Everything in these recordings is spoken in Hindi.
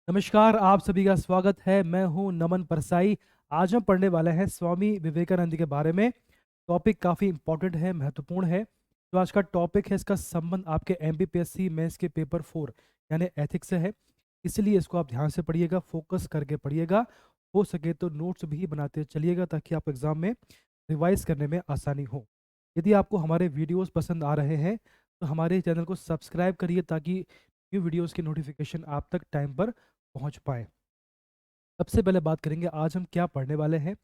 नमस्कार, आप सभी का स्वागत है। मैं हूं नमन परसाई। आज हम पढ़ने वाले हैं स्वामी विवेकानंद के बारे में। टॉपिक काफ़ी इंपॉर्टेंट है, महत्वपूर्ण है। जो आज का टॉपिक है, इसका संबंध आपके एमपीपीएससी मेंस के पेपर 4 यानी एथिक्स से है। इसलिए इसको आप ध्यान से पढ़िएगा, फोकस करके पढ़िएगा। हो सके तो नोट्स भी बनाते चलिएगा ताकि आप एग्ज़ाम में रिवाइज करने में आसानी हो। यदि आपको हमारे वीडियोस पसंद आ रहे हैं तो हमारे चैनल को सब्सक्राइब करिए ताकि न्यू वीडियोस की नोटिफिकेशन आप तक टाइम पर पहुंच पाए। सबसे पहले बात करेंगे आज हम क्या पढ़ने वाले हैं।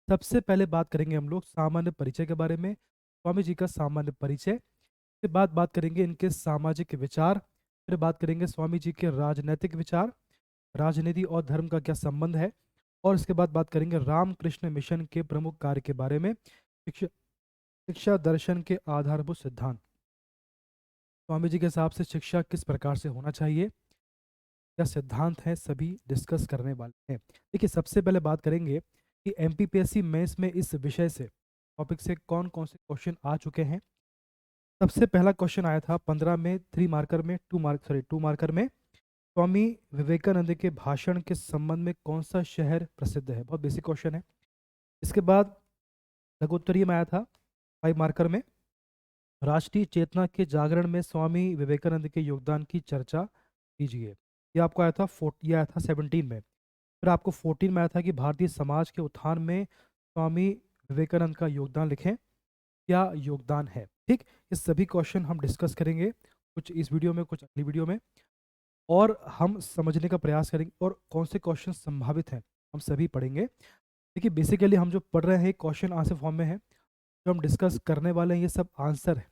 सबसे पहले बात करेंगे हम लोग सामान्य परिचय के बारे में, स्वामी जी का सामान्य परिचय। फिर बात करेंगे इनके सामाजिक विचार। फिर बात करेंगे स्वामी जी के राजनैतिक विचार, राजनीति और धर्म का क्या संबंध है। और इसके बाद बात करेंगे रामकृष्ण मिशन के प्रमुख कार्य के बारे में, शिक्षा शिक्षा दर्शन के आधारभूत सिद्धांत, स्वामी जी के हिसाब से शिक्षा किस प्रकार से होना चाहिए, क्या सिद्धांत हैं, सभी डिस्कस करने वाले हैं। देखिए, सबसे पहले बात करेंगे कि एमपीपीएससी मेंस में इस विषय से, टॉपिक से कौन कौन से क्वेश्चन आ चुके हैं। सबसे पहला क्वेश्चन आया था 15 में 3 मार्कर में, 2 मार्कर में, स्वामी विवेकानंद के भाषण के संबंध में कौन सा शहर प्रसिद्ध है। बहुत बेसिक क्वेश्चन है। इसके बाद लघुत्तरीय में आया था 5 मार्कर में, राष्ट्रीय चेतना के जागरण में स्वामी विवेकानंद के योगदान की चर्चा कीजिए। ये आपको आया था 17 में। फिर आपको 14 में आया था कि भारतीय समाज के उत्थान में स्वामी विवेकानंद का योगदान लिखें, क्या योगदान है। ठीक, ये सभी क्वेश्चन हम डिस्कस करेंगे, कुछ इस वीडियो में, कुछ अगली वीडियो में, और हम समझने का प्रयास करेंगे और कौन से क्वेश्चन संभावित हैं हम सभी पढ़ेंगे। देखिए, बेसिकली हम जो पढ़ रहे हैं क्वेश्चन आंसर फॉर्म में है। जो हम डिस्कस करने वाले हैं ये सब आंसर है,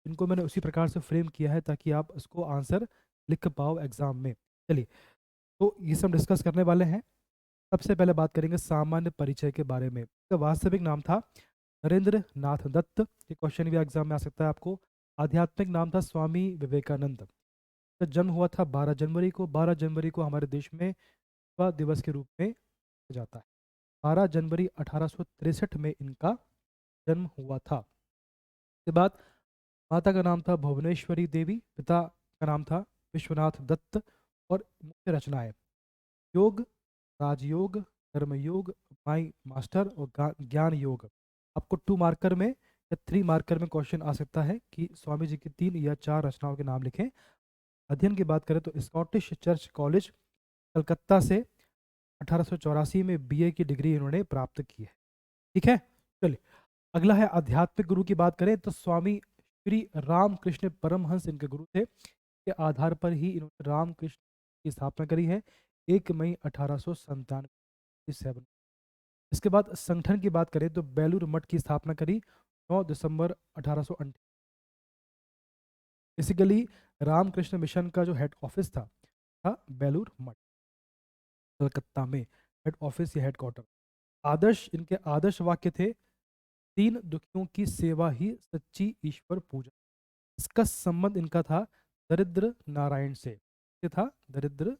इनको मैंने उसी प्रकार से फ्रेम किया है ताकि आप इसको आंसर लिख पाओ एग्जाम में। चलिए, तो ये सब डिस्कस करने वाले हैं। सबसे पहले बात करेंगे सामान्य परिचय के बारे में। इसका वास्तविक नाम था नरेंद्र नाथ दत्त। ये क्वेश्चन भी एग्जाम में आ सकता है आपको। आध्यात्मिक नाम था स्वामी विवेकानंद। इसका जन्म हुआ था 12 जनवरी को। 12 जनवरी को हमारे देश में युवा दिवस के रूप में मनाया जाता है। 12 जनवरी 1863 में इनका जन्म हुआ था। इसके बाद माता का नाम था भुवनेश्वरी देवी, पिता का नाम था विश्वनाथ दत्त। और मुख्य रचनाएं: योग, राजयोग, कर्मयोग, माई मास्टर और ज्ञान योग। आपको 2 मार्कर में या 3 मार्कर में क्वेश्चन आ सकता है कि स्वामी जी की 3 या 4 रचनाओं के नाम लिखें। अध्ययन की बात करें तो स्कॉटिश चर्च कॉलेज कलकत्ता से 1884 में बीए की डिग्री इन्होंने प्राप्त की है। ठीक है, चलिए अगला है आध्यात्मिक गुरु की बात करें तो स्वामी श्री रामकृष्ण परमहंस इनके गुरु थे। के आधार पर ही इन्होंने रामकृष्ण की स्थापना करी है 1 मई 1897। इसके बाद संगठन की बात करें तो बेलूर मठ की स्थापना करी 9 दिसंबर 1858। बेसिकली रामकृष्ण मिशन का जो हेड ऑफिस था बेलूर मठ, कलकत्ता में। हेड ऑफिस या हेडक्वार्टर। आदर्श, इनके आदर्श वाक्य थे, दीन दुखियों की सेवा ही सच्ची ईश्वर पूजा। इसका संबंध इनका था दरिद्र नारायण से। ये था दरिद्र।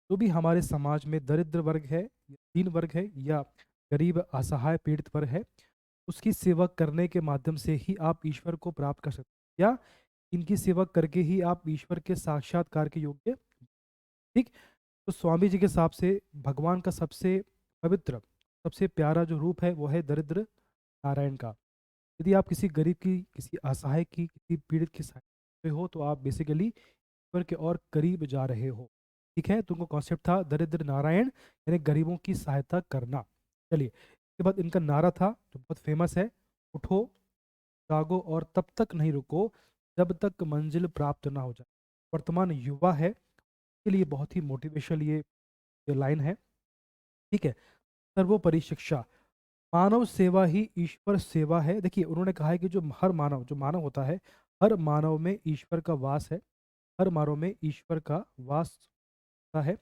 जो भी हमारे समाज में दरिद्र वर्ग है, दीन वर्ग है या गरीब असहाय पीड़ित वर्ग है, उसकी सेवा करने के माध्यम से ही आप ईश्वर को प्राप्त कर सकते हैं, या इनकी सेवा करके ही आप ईश्वर के साक्षात्कार के योग्य। ठीक, तो स्वामी जी के हिसाब से भगवान का सबसे पवित्र, सबसे प्यारा जो रूप है वो है दरिद्र नारायण का। यदि आप किसी गरीब की, किसी असहाय की, किसी पीड़ित की सहायता में हो तो आप बेसिकली ईश्वर के और करीब जा रहे हो। ठीक है, तो उनको कॉन्सेप्ट था दरिद्र नारायण यानी गरीबों की सहायता करना। चलिए, इसके बाद इनका नारा था जो बहुत फेमस है, उठो जागो और तब तक नहीं रुको जब तक मंजिल प्राप्त ना हो जाए। वर्तमान युवा है के लिए बहुत ही मोटिवेशनल ये लाइन है। ठीक है, सर्वोपरि शिक्षा, मानव सेवा ही ईश्वर सेवा है। देखिए, उन्होंने कहा है कि जो मानव होता है, हर मानव में ईश्वर का वास है। हर मानव में ईश्वर का वास होता है।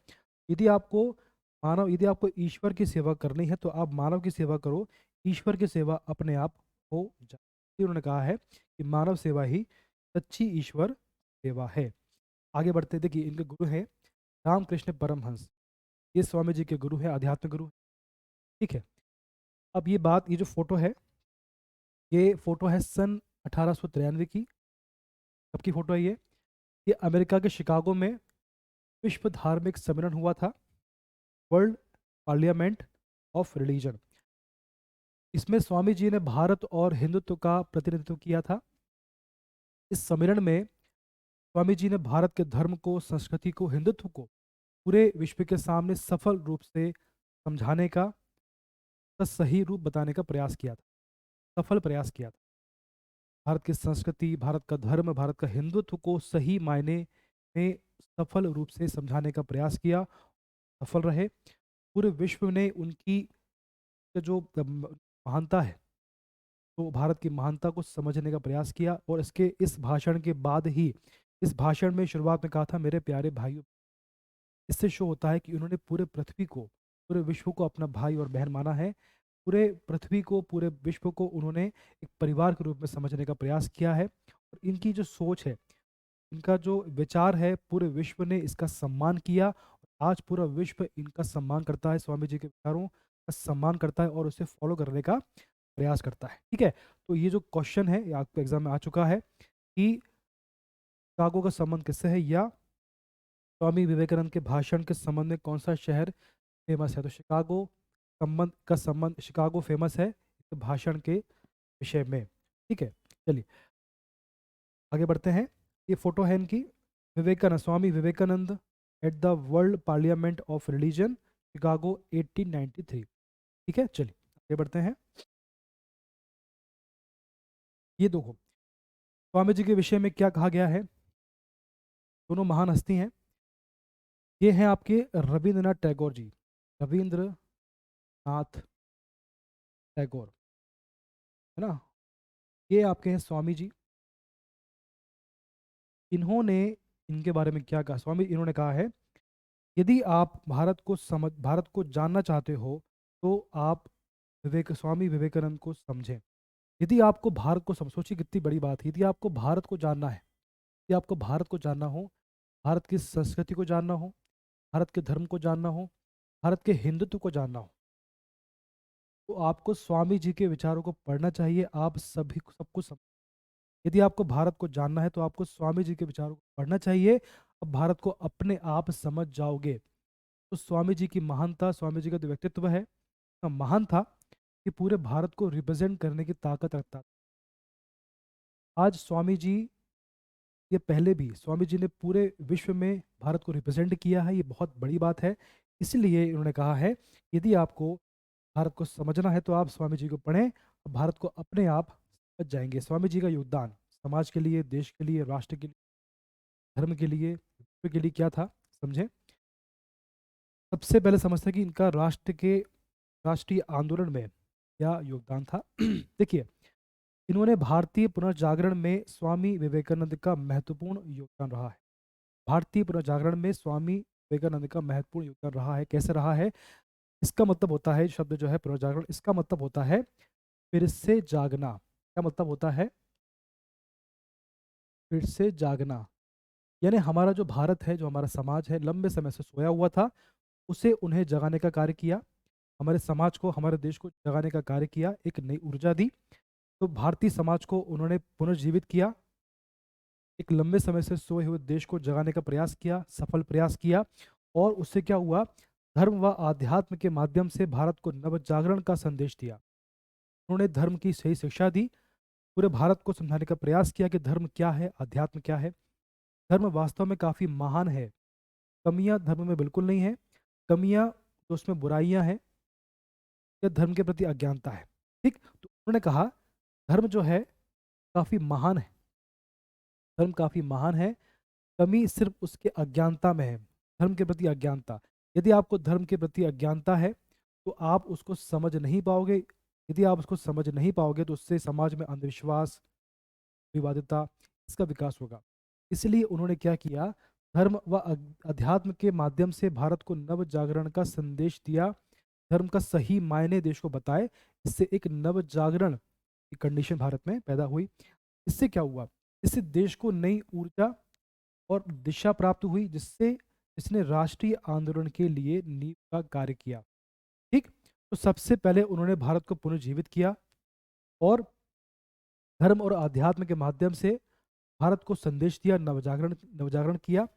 यदि आपको ईश्वर की सेवा करनी है तो आप मानव की सेवा करो, ईश्वर की सेवा अपने आप हो जाए। ये उन्होंने कहा है कि मानव सेवा ही सच्ची ईश्वर सेवा है। आगे बढ़ते, देखिए इनके गुरु हैं रामकृष्ण परमहंस। ये स्वामी जी के गुरु हैं, आध्यात्मिक गुरु। ठीक है, अब ये जो फोटो है, ये फोटो है सन 1893 की। कब की फोटो है ये? ये अमेरिका के शिकागो में विश्व धार्मिक सम्मेलन हुआ था, वर्ल्ड पार्लियामेंट ऑफ रिलीजन। इसमें स्वामी जी ने भारत और हिंदुत्व का प्रतिनिधित्व किया था। इस सम्मेलन में स्वामी जी ने भारत के धर्म को, संस्कृति को, हिंदुत्व को पूरे विश्व के सामने सफल रूप से समझाने का सही रूप बताने का प्रयास किया था, सफल प्रयास किया था। भारत की संस्कृति, भारत का धर्म, भारत का हिंदुत्व को सही मायने में सफल रूप से समझाने का प्रयास किया, सफल रहे। पूरे विश्व ने उनकी जो महानता है, तो भारत की महानता को समझने का प्रयास किया। और इसके इस भाषण के बाद ही, इस भाषण में शुरुआत में कहा था, मेरे प्यारे भाइयों। इससे शो होता है कि उन्होंने पूरे पृथ्वी को, पूरे विश्व को अपना भाई और बहन माना है। पूरे पृथ्वी को, पूरे विश्व को उन्होंने एक परिवार के रूप में समझने का प्रयास किया है। और इनकी जो सोच है, इनका जो विचार है, पूरे विश्व ने इसका सम्मान किया। आज पूरा विश्व इनका सम्मान करता है, स्वामी जी के विचारों का सम्मान करता है और उसे फॉलो करने का प्रयास करता है। ठीक है, तो ये जो क्वेश्चन है, ये आपको एग्जाम में आ चुका है कि शिकागो का संबंध किससे है, या स्वामी विवेकानंद के भाषण के संबंध में कौन सा शहर फेमस है। तो शिकागो शिकागो फेमस है इस भाषण के विषय में। ठीक है, चलिए आगे बढ़ते हैं। ये फोटो है इनकी, Vivekananda, Swami Vivekananda at the World Parliament of Religion, Chicago 1893। ठीक है, चलिए आगे बढ़ते हैं। ये देखो स्वामी जी के विषय में क्या कहा गया है। दोनों महान हस्ती हैं। ये हैं आपके रविंद्रनाथ टैगोर जी, रविंद्रनाथ टैगोर, है ना। ये आपके हैं स्वामी जी। इन्होंने इनके बारे में क्या कहा, स्वामी इन्होंने कहा है, यदि आप भारत को जानना चाहते हो तो आप स्वामी विवेकानंद को समझें। यदि आपको भारत को सोचिए कितनी बड़ी बात है। यदि आपको भारत को जानना है, यदि आपको भारत को जानना हो, भारत की संस्कृति को जानना हो, भारत के धर्म को जानना हो, भारत के हिंदुत्व को जानना हो, तो आपको स्वामी जी के विचारों को पढ़ना चाहिए। आप सभी सब कुछ यदि आपको भारत को जानना है तो आपको स्वामी जी के विचारों को पढ़ना चाहिए। अब भारत को अपने आप समझ जाओगे। तो स्वामी जी की महानता, स्वामी जी का जो व्यक्तित्व है, इतना महान था कि पूरे भारत को रिप्रेजेंट करने की ताकत रखता था। आज स्वामी जी, ये पहले भी स्वामी जी ने पूरे विश्व में भारत को रिप्रेजेंट किया है, ये बहुत बड़ी बात है। इसलिए इन्होंने कहा है, यदि आपको भारत को समझना है तो आप स्वामी जी को पढ़ें, और भारत को अपने आप समझ जाएंगे। स्वामी जी का योगदान समाज के लिए, देश के लिए, राष्ट्र के लिए, धर्म के लिए, विश्व के लिए क्या था, समझें। सबसे पहले समझते हैं कि इनका राष्ट्रीय आंदोलन में क्या योगदान था। देखिए, इन्होंने भारतीय पुनर्जागरण में स्वामी विवेकानंद का महत्वपूर्ण योगदान रहा है। भारतीय पुनर्जागरण में स्वामी विवेकानंद का महत्वपूर्ण योगदान रहा है। कैसे रहा है, इसका मतलब होता है, शब्द जो है पुनर्जागरण, इसका मतलब होता है फिर से जागना। क्या मतलब होता है, फिर से जागना। यानी हमारा जो भारत है, जो हमारा समाज है, लंबे समय से सोया हुआ था, उसे उन्हें जगाने का कार्य किया। हमारे समाज को, हमारे देश को जगाने का कार्य किया, एक नई ऊर्जा दी। तो भारतीय समाज को उन्होंने पुनर्जीवित किया, एक लंबे समय से सोए हुए देश को जगाने का प्रयास किया, सफल प्रयास किया। और उससे क्या हुआ, धर्म व आध्यात्म के माध्यम से भारत को नवजागरण का संदेश दिया। उन्होंने धर्म की सही शिक्षा दी, पूरे भारत को समझाने का प्रयास किया कि धर्म क्या है, अध्यात्म क्या है। धर्म वास्तव में काफ़ी महान है, कमियां धर्म में बिल्कुल नहीं है। कमियां, तो उसमें बुराइयां हैं, या धर्म के प्रति अज्ञानता है। ठीक, तो उन्होंने कहा धर्म जो है काफ़ी महान है, धर्म काफ़ी महान है, कमी सिर्फ उसके अज्ञानता में है, धर्म के प्रति अज्ञानता। यदि आपको धर्म के प्रति अज्ञानता है तो आप उसको समझ नहीं पाओगे। यदि आप उसको समझ नहीं पाओगे तो उससे समाज में अंधविश्वास, विवादिता, इसका विकास होगा। इसलिए उन्होंने क्या किया, धर्म व अध्यात्म के माध्यम से भारत को नव जागरण का संदेश दिया, धर्म का सही मायने देश को बताए। इससे एक नव जागरण की कंडीशन भारत में पैदा हुई। इससे क्या हुआ, इससे देश को नई ऊर्जा और दिशा प्राप्त हुई, जिससे इसने राष्ट्रीय आंदोलन के लिए नींव का कार्य किया। ठीक, तो सबसे पहले उन्होंने भारत को पुनर्जीवित किया और धर्म और आध्यात्म के माध्यम से भारत को संदेश दिया, नवजागरण नवजागरण किया,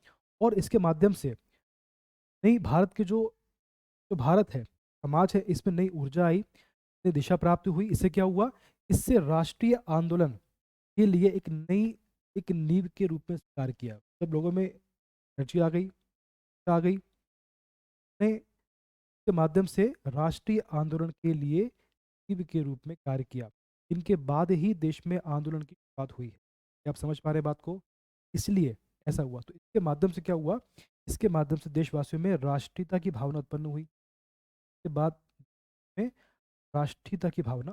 और इसके माध्यम से नई भारत के जो जो भारत है, समाज है, इसमें नई ऊर्जा आई, नई दिशा प्राप्त हुई। इससे क्या हुआ? इससे राष्ट्रीय आंदोलन के लिए एक नींव के रूप में स्वीकार किया। जब लोगों में एनर्जी आ गई ने के माध्यम से राष्ट्रीय आंदोलन के लिए नींव के रूप में कार्य किया। इनके बाद ही देश में आंदोलन की शुरुआत हुई है। क्या आप समझ पा रहे हैं बात को? इसलिए ऐसा हुआ। तो इसके माध्यम से क्या हुआ? इसके माध्यम से देशवासियों में राष्ट्रीयता की भावना उत्पन्न हुई। इसके बाद में राष्ट्रीयता की भावना,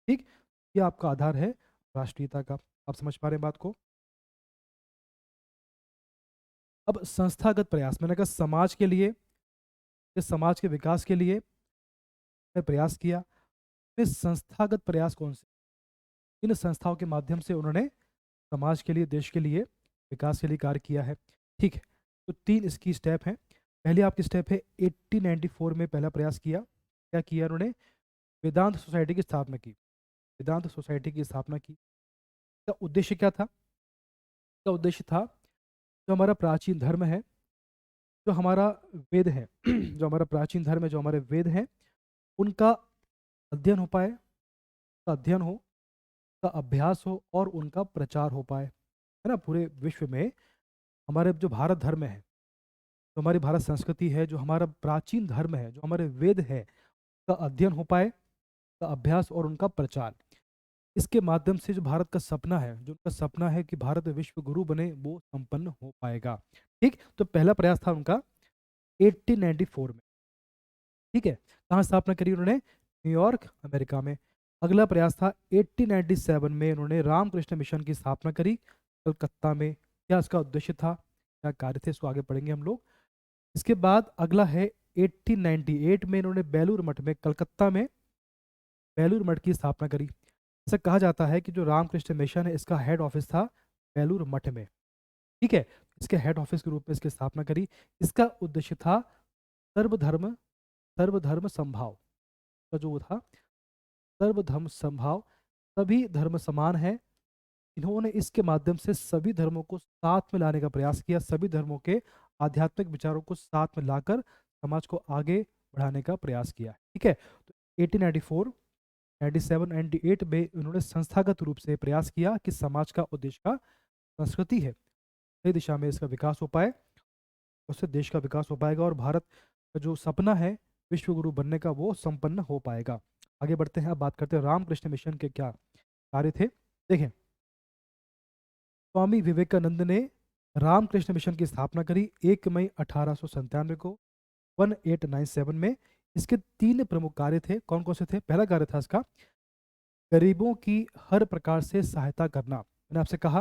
ठीक, ये आपका आधार है राष्ट्रीयता का। आप समझ पा रहे हैं बात को? अब संस्थागत प्रयास, मैंने कहा समाज के लिए, इस समाज के विकास के लिए ने प्रयास किया। फिर संस्थागत प्रयास कौन से? इन संस्थाओं के माध्यम से उन्होंने समाज के लिए, देश के लिए, विकास के लिए कार्य किया है। ठीक है, तो 3 इसकी स्टेप हैं। पहली आपकी स्टेप है 1894 में पहला प्रयास किया। क्या किया उन्होंने? वेदांत सोसाइटी की स्थापना की। वेदांत सोसाइटी की स्थापना की। इसका उद्देश्य क्या था? इसका उद्देश्य था, जो हमारा प्राचीन धर्म है, जो हमारा वेद है जो हमारा प्राचीन धर्म है, जो हमारे वेद हैं, उनका अध्ययन हो पाए, उनका अध्ययन हो, उनका अभ्यास हो और उनका प्रचार हो पाए, है ना? पूरे विश्व में हमारे जो भारत धर्म है, जो हमारी भारत संस्कृति है, जो हमारा प्राचीन धर्म है, जो हमारे वेद है, का अध्ययन हो पाए, का अभ्यास और उनका प्रचार। इसके माध्यम से जो भारत का सपना है, जो उनका सपना है कि भारत विश्व गुरु बने, वो संपन्न हो पाएगा। ठीक, तो पहला प्रयास था उनका 1894 में। ठीक है, कहाँ स्थापना करी उन्होंने? न्यूयॉर्क, अमेरिका में। अगला प्रयास था 1897 में, उन्होंने रामकृष्ण मिशन की स्थापना करी कलकत्ता में। क्या इसका उद्देश्य था, क्या कार्य थे, इसको आगे पढ़ेंगे हम लोग। इसके बाद अगला है 1898 में, इन्होंने बेलूर मठ में, कलकत्ता में बेलूर मठ की स्थापना करी। ऐसा कहा जाता है कि जो रामकृष्ण मिशन है, इसका हेड ऑफिस था बेलूर मठ में। ठीक है, इसके हेड ऑफिस के रूप में इसकी स्थापना करी। इसका उद्देश्य था सर्वधर्म सर्वधर्म संभाव का जो वो था, सर्वधर्म संभाव, सभी धर्म समान है। इन्होंने इसके माध्यम से सभी धर्मों को साथ में लाने का प्रयास किया, सभी धर्मों के आध्यात्मिक विचारों को साथ में लाकर समाज को आगे बढ़ाने का प्रयास किया। ठीक है, तो 1894, 97, 98 में उन्होंने संस्थागत रूप से प्रयास किया कि समाज का और देश का संस्कृति है, सही दिशा में इसका विकास हो पाए, उससे देश का विकास हो पाएगा और भारत का जो सपना है विश्व गुरु बनने का, वो संपन्न हो पाएगा। आगे बढ़ते हैं, अब बात करते हैं रामकृष्ण मिशन के क्या कार्य थे। देखें, स्वामी विवेकानंद ने रामकृष्ण मिशन की स्थापना करी 1 मई 1897 को, 1897 में। इसके 3 प्रमुख कार्य थे। कौन कौन से थे? पहला कार्य था इसका, गरीबों की हर प्रकार से सहायता करना। मैंने आपसे कहा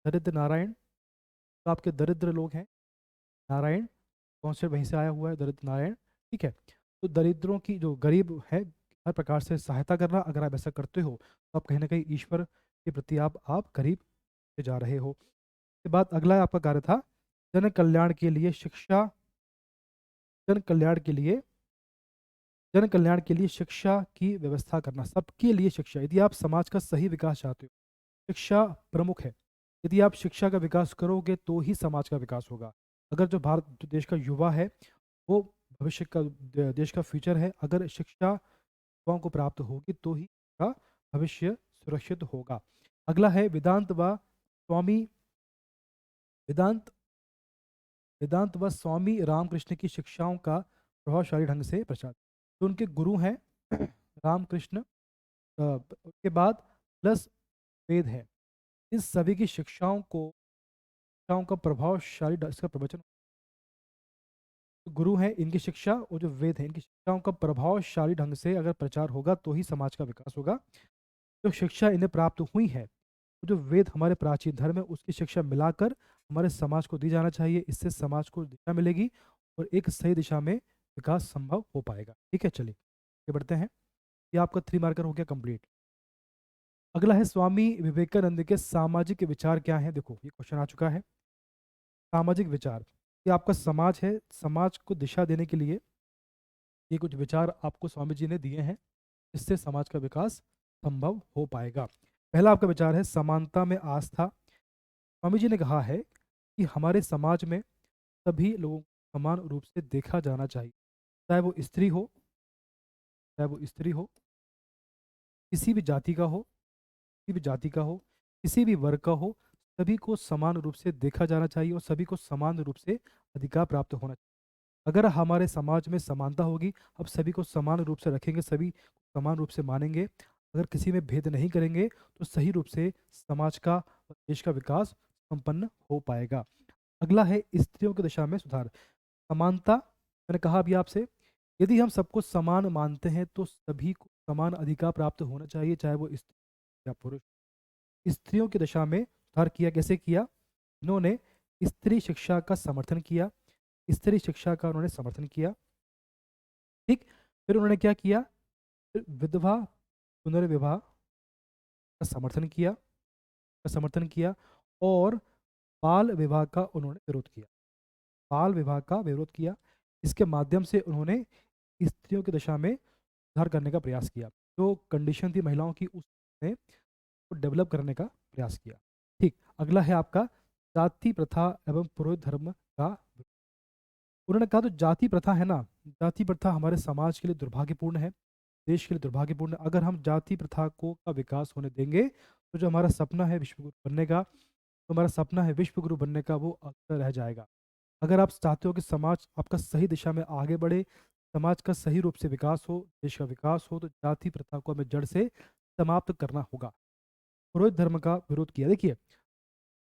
दरिद्र नारायण, तो आपके दरिद्र लोग हैं, नारायण कौन से वहीं से आया हुआ है, दरिद्र नारायण। ठीक है, तो दरिद्रों की, जो गरीब है, हर प्रकार से सहायता करना। अगर आप ऐसा करते हो तो आप कहीं ना कहीं ईश्वर के प्रति आप करीब से जा रहे हो। इसके बाद अगला आपका कार्य था जन कल्याण के लिए शिक्षा, जन कल्याण के लिए जन कल्याण के लिए शिक्षा की व्यवस्था करना, सबके लिए शिक्षा। यदि आप समाज का सही विकास चाहते हो, शिक्षा प्रमुख है। यदि आप शिक्षा का विकास करोगे तो ही समाज का विकास होगा। अगर जो भारत, जो देश का युवा है, वो भविष्य का, देश का फ्यूचर है, अगर शिक्षा युवाओं को प्राप्त होगी तो ही का भविष्य सुरक्षित होगा। अगला है वेदांत व स्वामी वेदांत वेदांत व स्वामी रामकृष्ण की शिक्षाओं का प्रभावशाली ढंग से प्रचार। तो उनके गुरु हैं रामकृष्ण, उसके बाद प्लस वेद है। इन सभी की शिक्षाओं का प्रभावशाली इसका प्रवचन, गुरु हैं, इनकी शिक्षा और जो वेद है, इनकी शिक्षाओं का प्रभावशाली ढंग से अगर प्रचार होगा तो ही समाज का विकास होगा। जो शिक्षा इन्हें प्राप्त हुई है, जो वेद हमारे प्राचीन धर्म है, उसकी शिक्षा मिलाकर हमारे समाज को दी जाना चाहिए। इससे समाज को दिशा मिलेगी और एक सही दिशा में विकास संभव हो पाएगा। ठीक है, चलिए आगे बढ़ते हैं। ये आपका 3 मार्कर हो गया कंप्लीट। अगला है स्वामी विवेकानंद के सामाजिक विचार क्या है। देखो, ये क्वेश्चन आ चुका है। सामाजिक विचार, ये आपका समाज है, समाज को दिशा देने के लिए ये कुछ विचार आपको स्वामी जी ने दिए हैं, इससे समाज का विकास संभव हो पाएगा। पहला आपका विचार है समानता में आस्था। स्वामी जी ने कहा है कि हमारे समाज में सभी लोगों को समान रूप से देखा जाना चाहिए, चाहे वो स्त्री हो, चाहे वो स्त्री हो, किसी भी जाति का हो, किसी भी जाति का हो, किसी भी वर्ग का हो, सभी को समान रूप से देखा जाना चाहिए और सभी को समान रूप से अधिकार प्राप्त होना चाहिए। अगर हमारे समाज में समानता होगी, अब सभी को समान रूप से रखेंगे, सभी को समान रूप से मानेंगे, अगर किसी में भेद नहीं करेंगे, तो सही रूप से समाज का और देश का विकास संपन्न हो पाएगा। अगला है स्त्रियों की दशा में सुधार। समानता, मैंने कहा अभी आपसे, यदि हम सबको समान मानते हैं तो सभी को समान अधिकार प्राप्त होना चाहिए, चाहे वो स्त्री या पुरुष। स्त्रियों की दशा में सुधार किया, कैसे किया? इन्होंने स्त्री शिक्षा का समर्थन किया, स्त्री शिक्षा का उन्होंने समर्थन किया। ठीक, फिर उन्होंने क्या किया? फिर विधवा पुनर्विवाह का समर्थन किया, और बाल विवाह का उन्होंने विरोध किया, बाल विवाह का विरोध किया। इसके माध्यम से उन्होंने स्त्रियों की दशा में सुधार करने का प्रयास किया, जो कंडीशन थी महिलाओं की उसमें को डेवलप करने का प्रयास किया। ठीक, अगला है आपका जाति प्रथा एवं पुरोहित धर्म का। उन्होंने कहा तो जाति प्रथा है ना, जाति प्रथा हमारे समाज के लिए दुर्भाग्यपूर्ण है, देश के लिए दुर्भाग्यपूर्ण है। अगर हम जाति प्रथा को का विकास होने देंगे, तो जो हमारा सपना है विश्व गुरु बनने का, तो हमारा सपना है विश्व गुरु बनने का, वो अधूरा रह जाएगा। अगर आप चाहते हो कि समाज आपका सही दिशा में आगे बढ़े, समाज का सही रूप से विकास हो, देश का विकास हो, तो जाति प्रथा को हमें जड़ से समाप्त करना होगा। पुरोहित धर्म का विरोध किया। देखिए,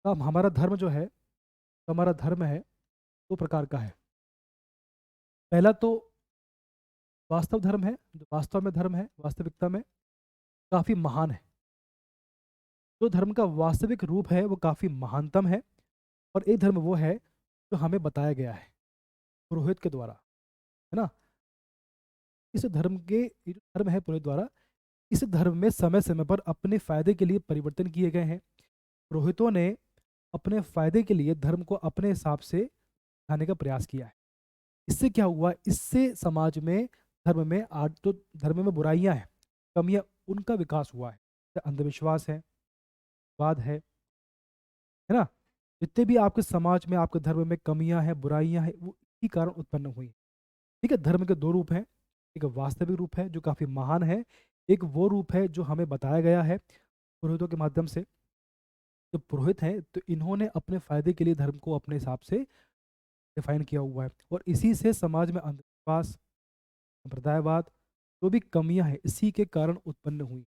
अब हमारा धर्म जो है, तो हमारा धर्म है दो प्रकार का है। पहला तो वास्तव धर्म है, जो वास्तव में धर्म है, वास्तविकता में काफ़ी महान है, जो धर्म का वास्तविक रूप है वो काफ़ी महानतम है। और एक धर्म वो है जो हमें बताया गया है पुरोहित के द्वारा, है ना। इस धर्म के, ये जो धर्म है पुरोहित द्वारा, इस धर्म में समय समय पर अपने फायदे के लिए परिवर्तन किए गए हैं। पुरोहितों ने अपने फायदे के लिए धर्म को अपने हिसाब से ढाने का प्रयास किया है। इससे क्या हुआ? इससे समाज में, धर्म में, आज तो धर्म में बुराइयां हैं, कमियां, उनका विकास हुआ है। जैसे अंधविश्वास है, वाद है ना। जितने भी आपके समाज में, आपके धर्म में कमियां हैं, बुराइयां हैं, वो इसी कारण उत्पन्न हुई। ठीक है, धर्म के दो रूप हैं, एक वास्तविक रूप है जो काफी महान है, एक वो रूप है जो हमें बताया गया है पुरोहितों के माध्यम से। जो पुरोहित हैं, तो इन्होंने अपने फायदे के लिए धर्म को अपने हिसाब से डिफाइन किया हुआ है, और इसी से समाज में अंधविश्वास, संप्रदायवाद, जो भी कमियां हैं, इसी के कारण उत्पन्न हुई,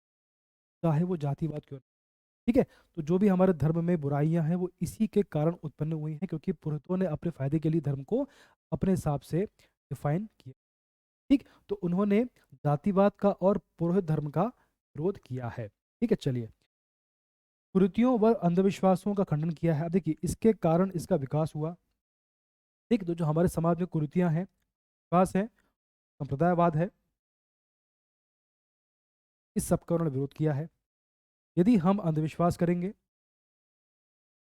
चाहे वो जातिवाद क्यों न। ठीक है, तो जो भी हमारे धर्म में बुराइयां हैं वो इसी के कारण उत्पन्न हुई हैं, क्योंकि पुरोहितों ने अपने फायदे के लिए धर्म को अपने हिसाब से डिफाइन किया। ठीक, तो उन्होंने जातिवाद का और पुरोहित धर्म का विरोध किया है। ठीक है, चलिए, कुरीतियों व अंधविश्वासों का खंडन किया है। अब देखिए, इसके कारण इसका विकास हुआ। ठीक, तो जो हमारे समाज में कुरीतियां हैं, विश्वास है, संप्रदायवाद है, इस सब का उन्होंने विरोध किया है। यदि हम अंधविश्वास करेंगे,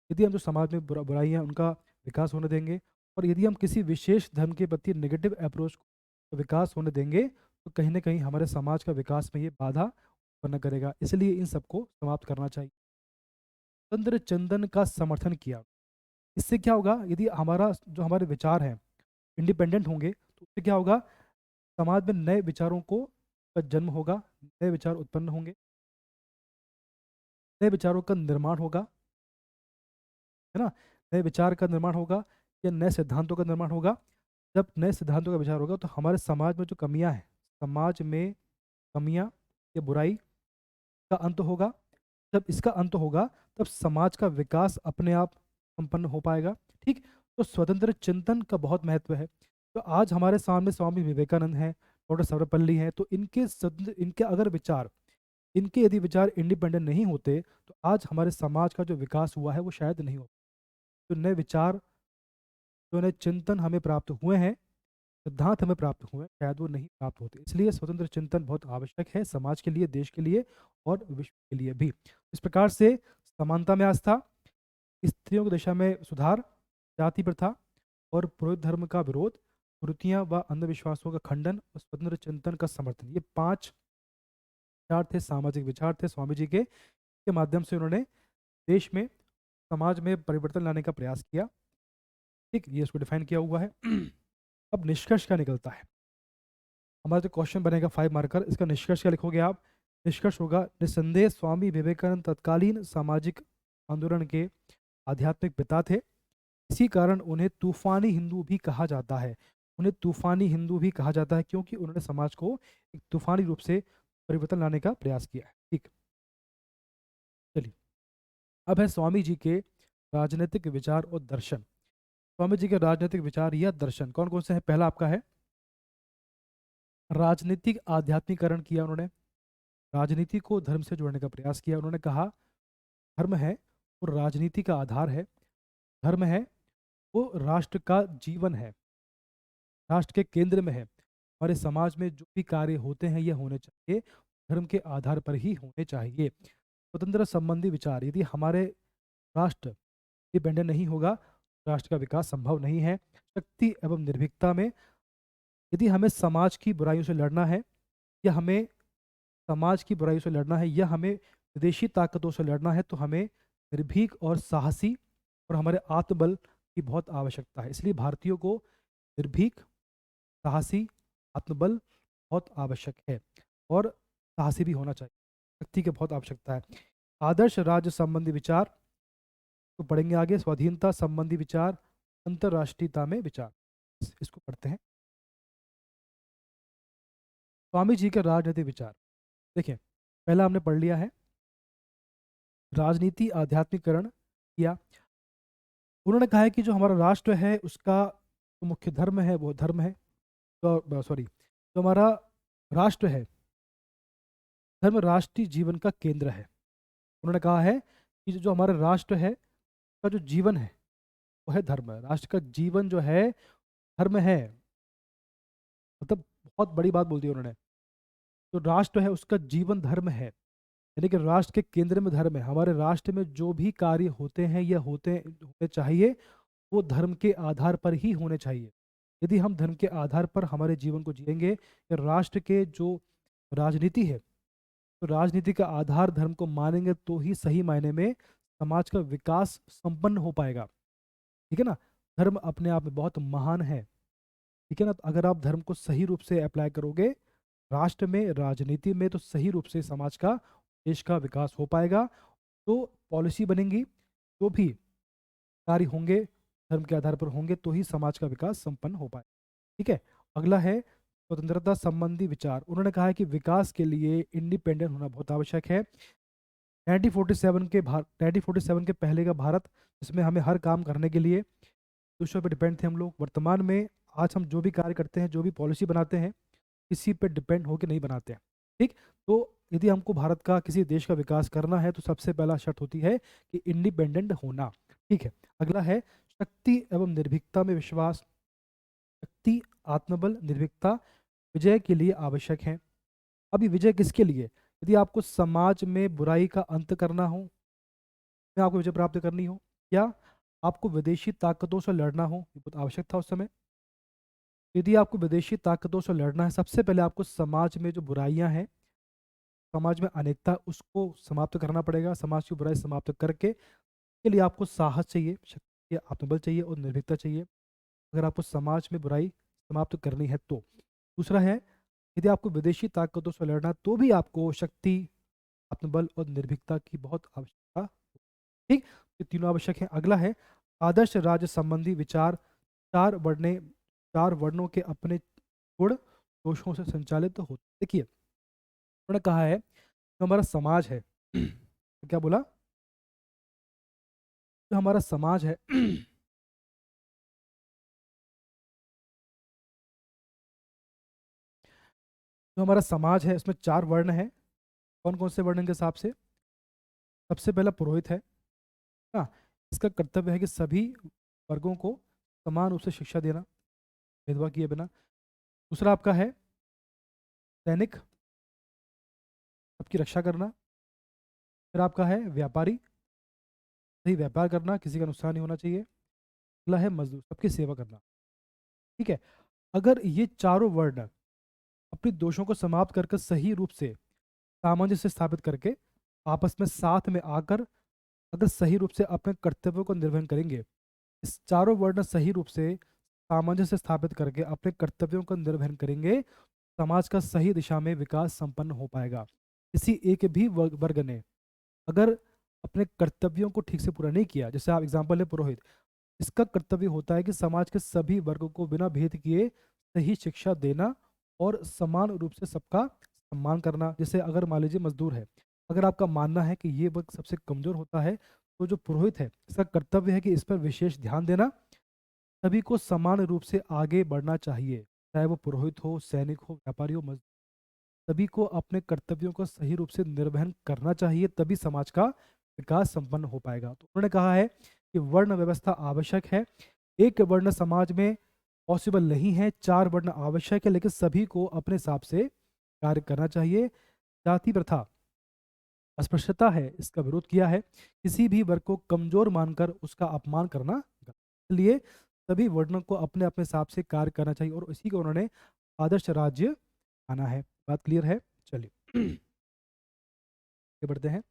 यदि हम जो समाज में बुराइयां उनका विकास होने देंगे, और यदि हम किसी विशेष धर्म के प्रति नेगेटिव अप्रोच को विकास होने देंगे, तो कहीं ना कहीं हमारे समाज का विकास में ये बाधा उत्पन्न करेगा। इसलिए इन सबको समाप्त करना चाहिए। चंद्र चंदन का समर्थन किया। इससे क्या होगा? यदि हमारा जो हमारे विचार हैं इंडिपेंडेंट होंगे, तो उससे क्या होगा? समाज में नए विचारों को का जन्म होगा, नए विचार उत्पन्न होंगे, नए विचारों का निर्माण होगा, है ना। नए विचार का निर्माण होगा या नए सिद्धांतों का निर्माण होगा। जब नए सिद्धांतों का विचार होगा, तो हमारे समाज में जो कमियां हैं, समाज में कमियां या बुराई का अंत होगा। जब इसका अंत होगा, तब समाज का विकास अपने आप संपन्न हो पाएगा। ठीक, तो स्वतंत्र चिंतन का बहुत महत्व है। तो आज हमारे सामने स्वामी विवेकानंद हैं, डॉक्टर सर्वपल्ली हैं, तो इनके अगर विचार, इनके यदि विचार इंडिपेंडेंट नहीं होते, तो आज हमारे समाज का जो विकास हुआ है वो शायद नहीं हो। जो नए विचार, जो नए चिंतन हमें प्राप्त हुए हैं, सिद्धांत हमें प्राप्त हुए हैं, शायद वो नहीं प्राप्त होते। इसलिए स्वतंत्र चिंतन बहुत आवश्यक है समाज के लिए, देश के लिए और विश्व के लिए भी। इस प्रकार से समानता में आस्था, स्त्रियों की दिशा में सुधार, जाति प्रथा और पुरोहित धर्म का विरोध, कुरीतियां व अंधविश्वासों का खंडन और स्वतंत्र चिंतन का समर्थन, ये 5 विचार थे, सामाजिक विचार थे स्वामी जी के माध्यम से उन्होंने देश में समाज में परिवर्तन लाने का प्रयास किया। ठीक, ये इसको डिफाइन किया हुआ है। अब निष्कर्ष क्या निकलता है? हमारा जो क्वेश्चन बनेगा 5 मार्कर, इसका निष्कर्ष क्या लिखोगे आप? निष्कर्ष होगा, निस्संदेह स्वामी विवेकानंद तत्कालीन सामाजिक आंदोलन के आध्यात्मिक पिता थे। इसी कारण उन्हें तूफानी हिंदू भी कहा जाता है। उन्हें तूफानी हिंदू भी कहा जाता है क्योंकि उन्होंने समाज को एक तूफानी रूप से परिवर्तन लाने का प्रयास किया है। ठीक, चलिए, अब है स्वामी जी के राजनीतिक विचार और दर्शन। स्वामी जी के राजनीतिक विचार या दर्शन कौन कौन से हैं? पहला आपका है राजनीतिक आध्यात्मिकरण किया उन्होंने। राजनीति को धर्म से जोड़ने का प्रयास किया। उन्होंने कहा धर्म है वो राजनीति का आधार है, धर्म है वो राष्ट्र का जीवन है, राष्ट्र के केंद्र में है। हमारे समाज में जो भी कार्य होते हैं ये होने चाहिए धर्म के आधार पर ही होने चाहिए। स्वतंत्र संबंधी विचार, यदि हमारे राष्ट्र डिपेंडेंट नहीं होगा, राष्ट्र का विकास संभव नहीं है। शक्ति एवं निर्भीकता में, यदि हमें समाज की बुराइयों से लड़ना है या हमें समाज की बुराइयों से लड़ना है या हमें विदेशी ताकतों से लड़ना है, तो हमें निर्भीक और साहसी और हमारे आत्मबल की बहुत आवश्यकता है। इसलिए भारतीयों को निर्भीक, साहसी, आत्मबल बहुत आवश्यक है और साहसी भी होना चाहिए। शक्ति की बहुत आवश्यकता है। आदर्श राज्य संबंधी विचार तो पढ़ेंगे आगे। स्वाधीनता संबंधी विचार, अंतर्राष्ट्रीयता में विचार, इसको पढ़ते हैं। स्वामी जी के राजनीतिक विचार, देखिए, पहला हमने पढ़ लिया है राजनीति आध्यात्मिकरण किया। उन्होंने कहा है कि जो हमारा राष्ट्र है उसका जो मुख्य धर्म है वो धर्म है, तो सॉरी, जो हमारा राष्ट्र है, धर्म राष्ट्रीय जीवन का केंद्र है। उन्होंने कहा है कि जो हमारा राष्ट्र है का जो जीवन है वो है धर्म। राष्ट्र का जीवन जो है धर्म है, मतलब बहुत बड़ी बात बोल दी उन्होंने। जो राष्ट्र है उसका जीवन धर्म है, यानी कि राष्ट्र के केंद्र में धर्म है। हमारे राष्ट्र में जो भी कार्य होते हैं या होने चाहिए वो धर्म के आधार पर ही होने चाहिए। यदि हम धर्म के आधार पर हमारे जीवन को जिएंगे या राष्ट्र के जो राजनीति है तो राजनीति का आधार धर्म को मानेंगे तो ही सही मायने में समाज का विकास संपन्न हो पाएगा। ठीक है ना? धर्म अपने आप में बहुत महान है। ठीक है ना? तो अगर आप धर्म को सही रूप से अप्लाई करोगे राष्ट्र में, राजनीति में, तो सही रूप से समाज का, देश का विकास हो पाएगा। तो पॉलिसी बनेंगी, जो भी कार्य होंगे धर्म के आधार पर होंगे तो ही समाज का विकास संपन्न हो पाए। ठीक है, अगला है स्वतंत्रता संबंधी विचार। उन्होंने कहा है कि विकास के लिए इंडिपेंडेंट होना बहुत आवश्यक है। 1947 के पहले का भारत, जिसमें हमें हर काम करने के लिए दूसरों पर डिपेंड थे हम लोग। वर्तमान में आज हम जो भी कार्य करते हैं, जो भी पॉलिसी बनाते हैं, किसी पे डिपेंड होकर नहीं बनाते हैं। ठीक, तो यदि हमको भारत का, किसी देश का विकास करना है तो सबसे पहला शर्त होती है कि इंडिपेंडेंट होना। ठीक है, अगला है शक्ति एवं निर्भीकता में विश्वास। शक्ति, आत्मबल, निर्भीकता विजय के लिए आवश्यक है। अभी विजय किसके लिए? यदि आपको समाज में बुराई का अंत करना हो, में आपको विजय प्राप्त करनी हो, या आपको विदेशी ताकतों से लड़ना हो, ये बहुत आवश्यक था उस समय। यदि आपको विदेशी ताकतों से लड़ना है, सबसे पहले आपको समाज में जो बुराइयां हैं, समाज में अनेकता, उसको समाप्त करना पड़ेगा। समाज की बुराई समाप्त करके के लिए आपको साहस चाहिए, शक्ति, आत्मबल चाहिए और निर्भीकता चाहिए, अगर आपको समाज में बुराई समाप्त करनी है तो। दूसरा है, यदि आपको विदेशी ताकतों से लड़ना तो भी आपको शक्ति, आत्मबल और निर्भीकता की बहुत आवश्यकता। ठीक, ये तीनों आवश्यक है। अगला है आदर्श राज्य संबंधी विचार। चार वर्णों के अपने गुण दोषों से संचालित होते। देखिए, उन्होंने कहा है जो हमारा समाज है क्या बोला? जो हमारा समाज है जो हमारा समाज है उसमें 4 वर्ण हैं। कौन कौन से वर्ण के हिसाब से? सबसे पहला पुरोहित है ना, इसका कर्तव्य है कि सभी वर्गों को समान रूप से शिक्षा देना, भेदभाव किए बिना। दूसरा आपका है सैनिक, सबकी रक्षा करना। फिर आपका है व्यापारी, सही व्यापार करना, किसी का नुकसान नहीं होना चाहिए। अगला है मजदूर, सबकी सेवा करना। ठीक है, अगर ये चारों वर्ण अपने दोषों को समाप्त करके सही रूप से सामंजस्य स्थापित करके आपस में साथ में आकर अगर सही रूप से अपने कर्तव्यों का निर्वहन करेंगे, इस चारों वर्ण सही रूप से सामंजस्य स्थापित करके अपने कर्तव्यों का निर्वहन करेंगे, समाज का सही दिशा में विकास संपन्न हो पाएगा। किसी एक भी वर्ग ने अगर अपने कर्तव्यों को ठीक से पूरा नहीं किया, जैसे आप एग्जाम्पल है पुरोहित, इसका कर्तव्य होता है कि समाज के सभी वर्गों को बिना भेद किए सही शिक्षा देना और समान रूप से सबका सम्मान करना। जैसे अगर मान लीजिए मजदूर है, अगर आपका मानना है कि ये वर्ग सबसे कमजोर होता है, तो जो पुरोहित है इसका कर्तव्य है कि इस पर विशेष ध्यान देना, सभी को समान रूप से आगे बढ़ना चाहिए, चाहे वो पुरोहित हो, सैनिक हो, व्यापारी हो, मजदूर, सभी को अपने कर्तव्यों को सही रूप से निर्वहन करना चाहिए, तभी समाज का विकास संपन्न हो पाएगा। तो उन्होंने कहा है कि वर्ण व्यवस्था आवश्यक है, एक वर्ण समाज में पॉसिबल नहीं है, चार वर्ण आवश्यक है, लेकिन सभी को अपने हिसाब से कार्य करना चाहिए। जाति प्रथा अस्पृश्यता है, इसका विरोध किया है, किसी भी वर्ग को कमजोर मानकर उसका अपमान करना गलत। इसलिए सभी वर्णों को अपने अपने हिसाब से कार्य करना चाहिए और इसी को उन्होंने आदर्श राज्य आना है। बात क्लियर है? चलिए आगे बढ़ते हैं।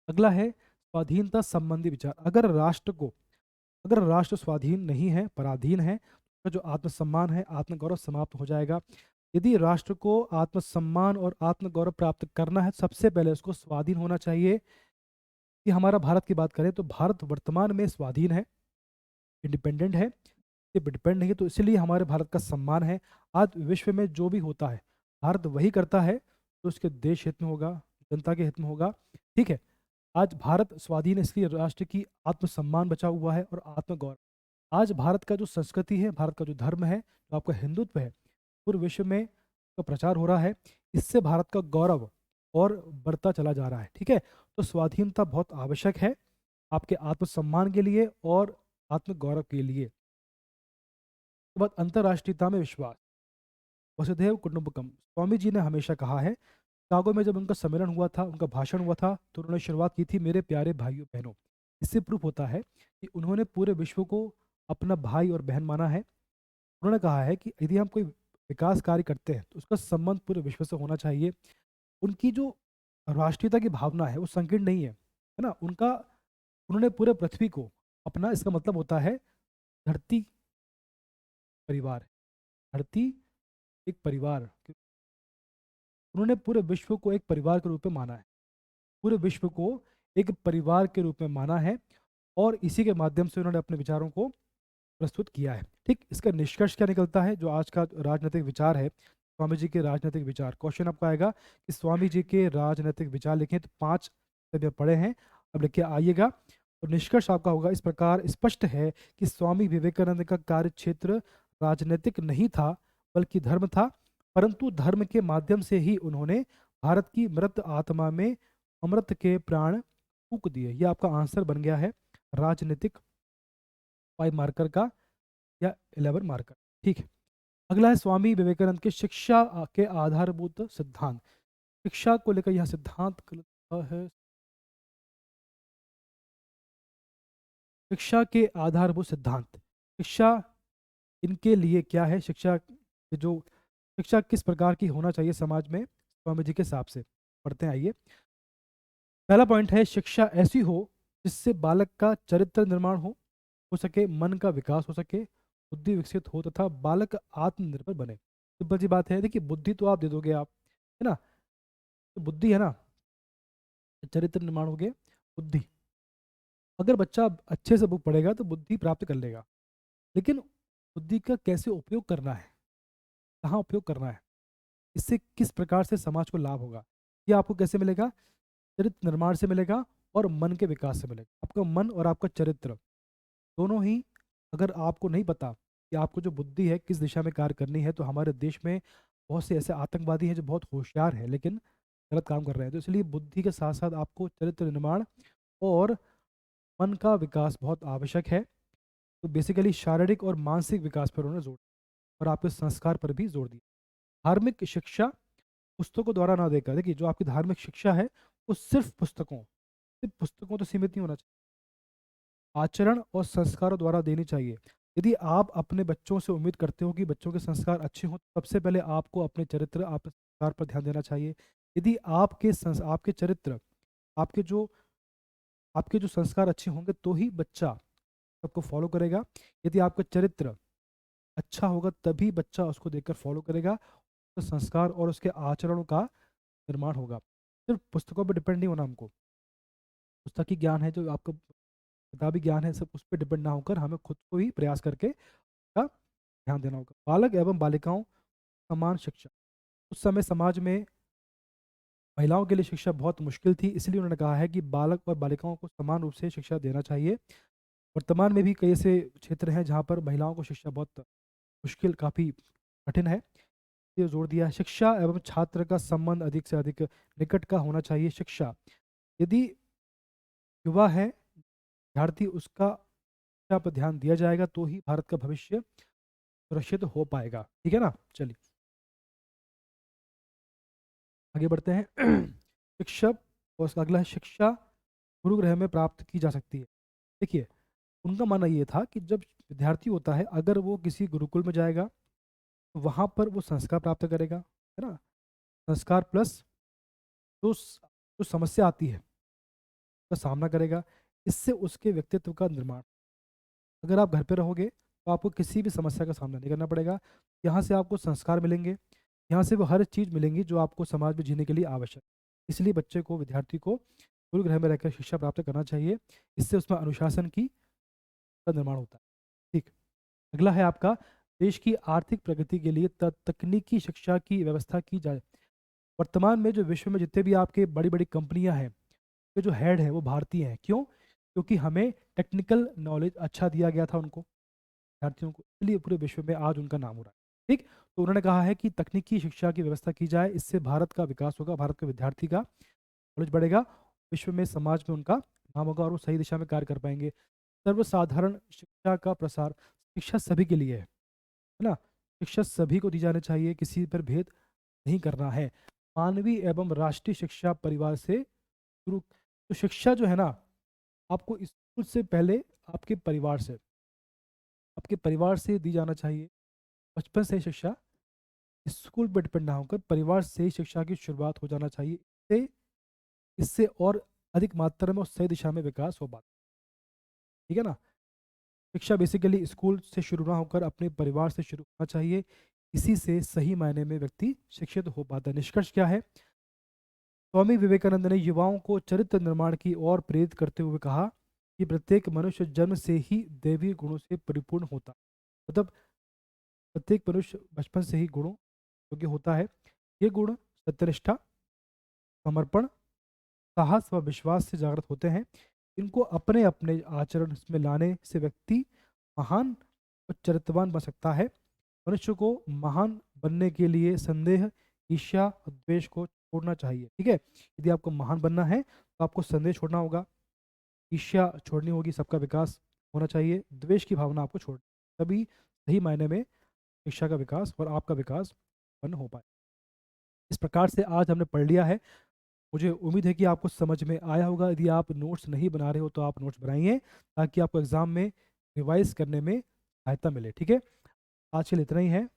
अगला है स्वाधीनता संबंधी विचार। अगर राष्ट्र स्वाधीन नहीं है, पराधीन है, तो जो आत्मसम्मान है, आत्मगौरव समाप्त हो जाएगा। यदि राष्ट्र को आत्मसम्मान और आत्मगौरव प्राप्त करना है, सबसे पहले उसको स्वाधीन होना चाहिए। कि हमारा भारत की बात करें तो भारत वर्तमान में स्वाधीन है, इंडिपेंडेंट है, ये डिपेंड नहीं है, तो इसलिए हमारे भारत का सम्मान है। आज विश्व में जो भी होता है भारत वही करता है तो उसके देश हित में होगा, जनता के हित में होगा। ठीक है, आज भारत स्वाधीन है, इसलिए राष्ट्र की आत्मसम्मान बचा हुआ है और आत्मगौरव। आज भारत का जो संस्कृति है, भारत का जो धर्म है, जो आपका हिंदुत्व है, पूरे विश्व में का प्रचार हो रहा है, इससे भारत का गौरव और बढ़ता चला जा रहा है। ठीक है, तो स्वाधीनता बहुत आवश्यक है आपके आत्मसम्मान के लिए और आत्मगौरव के लिए। उसके बाद अंतर्राष्ट्रीयता में विश्वास, वसुधैव कुटुंबकम, स्वामी जी ने हमेशा कहा है। शिकागो में जब उनका सम्मेलन हुआ था, उनका भाषण हुआ था, तो उन्होंने शुरुआत की थी, मेरे प्यारे भाइयों बहनों। इससे प्रूफ होता है कि उन्होंने पूरे विश्व को अपना भाई और बहन माना है। उन्होंने कहा है कि यदि हम कोई विकास कार्य करते हैं तो उसका संबंध पूरे विश्व से होना चाहिए। उनकी जो राष्ट्रीयता की भावना है वो संकीर्ण नहीं है ना, उनका, उन्होंने पूरे पृथ्वी को अपना, इसका मतलब होता है धरती परिवार, धरती एक परिवार, उन्होंने पूरे विश्व को एक परिवार के रूप में माना है, पूरे विश्व को एक परिवार के रूप में माना है और इसी के माध्यम से उन्होंने अपने विचारों को प्रस्तुत किया है। ठीक, इसका निष्कर्ष क्या निकलता है, जो आज का राजनीतिक विचार है, स्वामी जी के राजनीतिक विचार, क्वेश्चन आपका आएगा कि स्वामी जी के राजनीतिक विचार लिखें, तो 5 जब पढ़े हैं, अब लिख के आइएगा। और निष्कर्ष आपका होगा इस प्रकार, स्पष्ट है कि स्वामी विवेकानंद का कार्य क्षेत्र राजनीतिक नहीं था बल्कि धर्म था, परंतु धर्म के माध्यम से ही उन्होंने भारत की मृत आत्मा में अमृत के प्राण फूंक दिए। यह आपका आंसर बन गया है राजनीतिक 5 मार्कर का या 11 मार्कर। ठीक है, अगला है स्वामी विवेकानंद के शिक्षा के आधारभूत सिद्धांत। शिक्षा को लेकर यह सिद्धांत है, शिक्षा के आधारभूत सिद्धांत, शिक्षा इनके लिए क्या है, शिक्षा के जो, शिक्षा किस प्रकार की होना चाहिए समाज में स्वामी जी के हिसाब से, पढ़ते हैं आइए। पहला पॉइंट है, शिक्षा ऐसी हो जिससे बालक का चरित्र निर्माण हो सके, मन का विकास हो सके, बुद्धि विकसित हो तथा बालक आत्मनिर्भर बने। सिंपल सी बात है, देखिए बुद्धि तो आप दे दोगे आप, है ना, तो बुद्धि है ना, चरित्र निर्माण हो गया, बुद्धि, अगर बच्चा अच्छे से बुक पढ़ेगा तो बुद्धि प्राप्त कर लेगा, लेकिन बुद्धि का कैसे उपयोग करना है, कहाँ उपयोग करना है, इससे किस प्रकार से समाज को लाभ होगा, ये आपको कैसे मिलेगा, चरित्र निर्माण से मिलेगा और मन के विकास से मिलेगा। आपका मन और आपका चरित्र दोनों ही, अगर आपको नहीं पता कि आपको जो बुद्धि है किस दिशा में कार्य करनी है, तो हमारे देश में बहुत से ऐसे आतंकवादी हैं जो बहुत होशियार हैं लेकिन गलत काम कर रहे हैं। तो इसलिए बुद्धि के साथ साथ आपको चरित्र निर्माण और मन का विकास बहुत आवश्यक है। तो बेसिकली शारीरिक और मानसिक विकास पर उन्होंने जोर दिया और आपके संस्कार पर भी जोर दिया। धार्मिक शिक्षा पुस्तकों द्वारा ना देकर, देखिए जो आपकी धार्मिक शिक्षा है वो सिर्फ पुस्तकों तो सीमित नहीं होना चाहिए, आचरण और संस्कारों द्वारा देनी चाहिए। यदि आप अपने बच्चों से उम्मीद करते हो कि बच्चों के संस्कार अच्छे हों, तो सबसे पहले आपको अपने चरित्र, आपके संस्कार पर ध्यान देना चाहिए। यदि आपके चरित्र, आपके जो आपके जो संस्कार अच्छे होंगे तो ही बच्चा सबको फॉलो करेगा। यदि आपका चरित्र अच्छा होगा तभी बच्चा उसको देखकर फॉलो करेगा, तो संस्कार और उसके आचरणों का निर्माण होगा। सिर्फ पुस्तकों पर डिपेंड नहीं होना हमको। पुस्तकीय ज्ञान है जो आपको, किताबी ज्ञान है, सब उस पर डिपेंड ना होकर हमें खुद को ही प्रयास करके का ध्यान देना होगा। बालक एवं बालिकाओं समान शिक्षा। उस समय समाज में महिलाओं के लिए शिक्षा बहुत मुश्किल थी, इसलिए उन्होंने कहा है कि बालक और बालिकाओं को समान रूप से शिक्षा देना चाहिए। वर्तमान में भी कई ऐसे क्षेत्र हैं जहाँ पर महिलाओं को शिक्षा बहुत मुश्किल, काफ़ी कठिन है। ये जोर दिया है शिक्षा एवं छात्र का संबंध अधिक से अधिक निकट का होना चाहिए। शिक्षा, यदि युवा है विद्यार्थी, उसका शिक्षा पर ध्यान दिया जाएगा तो ही भारत का भविष्य सुरक्षित हो पाएगा। ठीक है ना, चलिए आगे बढ़ते हैं। शिक्षक, और उसका अगला है शिक्षा गुरु गृह में प्राप्त की जा सकती है। देखिए, उनका मानना ये था कि जब विद्यार्थी होता है, अगर वो किसी गुरुकुल में जाएगा तो वहाँ पर वो संस्कार प्राप्त करेगा, है ना। संस्कार प्लस जो जो समस्या आती है का सामना करेगा, इससे उसके व्यक्तित्व का निर्माण। अगर आप घर पे रहोगे तो आपको किसी भी समस्या का सामना नहीं करना पड़ेगा। यहाँ से आपको संस्कार मिलेंगे, यहाँ से वो हर चीज़ मिलेंगी जो आपको समाज में जीने के लिए आवश्यक। इसलिए बच्चे को, विद्यार्थी को गुरु गृह में रहकर शिक्षा प्राप्त करना चाहिए। इससे उसमें अनुशासन की का निर्माण होता है। ठीक, अगला है आपका, देश की आर्थिक प्रगति के लिए तकनीकी शिक्षा की व्यवस्था की जाए। वर्तमान में जो विश्व में जितने भी आपके बड़ी बड़ी कंपनियां हैं, के जो हेड है वो भारतीय हैं। क्यों? क्योंकि हमें टेक्निकल नॉलेज अच्छा दिया गया था उनको, विद्यार्थियों को, इसलिए पूरे विश्व में आज उनका नाम हो रहा है। ठीक, तो उन्होंने कहा है कि तकनीकी शिक्षा की व्यवस्था की जाए, इससे भारत का विकास होगा, भारत के विद्यार्थी का नॉलेज बढ़ेगा, विश्व में, समाज में उनका नाम होगा और वो सही दिशा में कार्य कर पाएंगे। सर्वसाधारण शिक्षा का प्रसार, शिक्षा सभी के लिए है ना। शिक्षा सभी को दी जानी चाहिए, किसी पर भेद नहीं करना है। मानवीय एवं राष्ट्रीय शिक्षा परिवार से शुरू। तो शिक्षा जो है ना, आपको स्कूल से पहले आपके परिवार से दी जाना चाहिए। बचपन से ही शिक्षा, स्कूल पर डिपेंड ना होकर परिवार से ही शिक्षा की शुरुआत हो जाना चाहिए। इससे इससे और अधिक मात्रा में और सही दिशा में विकास हो पाता है। ठीक है ना। शिक्षा बेसिकली स्कूल से शुरू ना होकर अपने परिवार से शुरू होना चाहिए। इसी से सही मायने में व्यक्ति शिक्षित हो पाता है। निष्कर्ष क्या है? स्वामी विवेकानंद ने युवाओं को चरित्र निर्माण की ओर प्रेरित करते हुए कहा कि प्रत्येक मनुष्य जन्म से ही दैवीय गुणों से परिपूर्ण होता है। मतलब प्रत्येक मनुष्य बचपन से ही गुणों योग्य होता है। ये गुण सत्यनिष्ठा, समर्पण, साहस व विश्वास से जागृत होते हैं। इनको अपने अपने आचरण में लाने से व्यक्ति महान और चरित्रवान बन सकता है। मनुष्य को महान बनने के लिए संदेह, ईर्ष्या और द्वेष को छोड़ना चाहिए। ठीक है, यदि आपको महान बनना है तो आपको संदेह छोड़ना होगा, ईर्ष्या छोड़नी होगी, सबका विकास होना चाहिए, द्वेष की भावना आपको छोड़, तभी सही मायने में शिक्षा का विकास और आपका विकास उत्पन्न हो पाए। इस प्रकार से आज हमने पढ़ लिया है। मुझे उम्मीद है कि आपको समझ में आया होगा। यदि आप नोट्स नहीं बना रहे हो तो आप नोट्स बनाइए, ताकि आपको एग्ज़ाम में रिवाइज करने में सहायता मिले। ठीक है, आज के लिए इतना ही है।